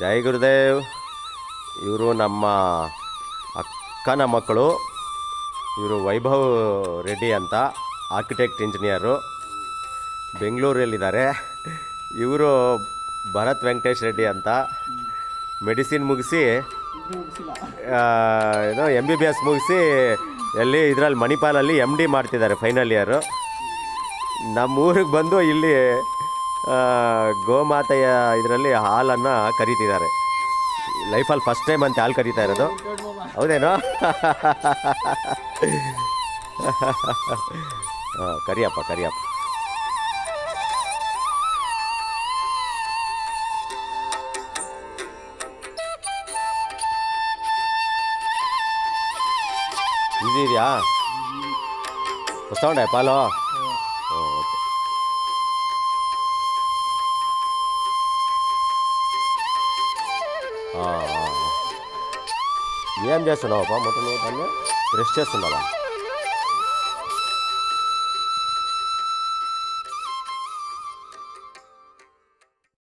ಜೈ ಗುರುದೇವ್. ಇವರು ನಮ್ಮ ಅಕ್ಕನ ಮಕ್ಕಳು. ಇವರು ವೈಭವ್ ರೆಡ್ಡಿ ಅಂತ, ಆರ್ಕಿಟೆಕ್ಟ್ ಇಂಜಿನಿಯರು, ಬೆಂಗಳೂರಲ್ಲಿದ್ದಾರೆ. ಇವರು ಭರತ್ ವೆಂಕಟೇಶ್ ರೆಡ್ಡಿ ಅಂತ, ಮೆಡಿಸಿನ್ ಮುಗಿಸಿ ಏನೋ MBBS ಮುಗಿಸಿ ಎಲ್ಲಿ ಇದರಲ್ಲಿ ಮಣಿಪಾಲಲ್ಲಿ MD ಮಾಡ್ತಿದ್ದಾರೆ, ಫೈನಲ್ ಇಯರು. ನಮ್ಮೂರಿಗೆ ಬಂದು ಇಲ್ಲಿ ಗೋಮಾತೆಯ ಇದರಲ್ಲಿ ಹಾಲನ್ನು ಕರಿತಿದ್ದಾರೆ. ಲೈಫಲ್ಲಿ ಫಸ್ಟ್ ಟೈಮ್ ಅಂತ ಹಾಲು ಕರೀತಾ ಇರೋದು. ಹೌದೇನೋ? ಕರಿಯಪ್ಪ. ಈಸಿ ಇದೆಯಾ? ತಗೊಂಡೆ ಪಾಲು? ಓಕೆ. ఏం చేస్తున్నావప్పా? మొత్తం నువ్వు దాన్ని బ్రష్ చేస్తున్నావా?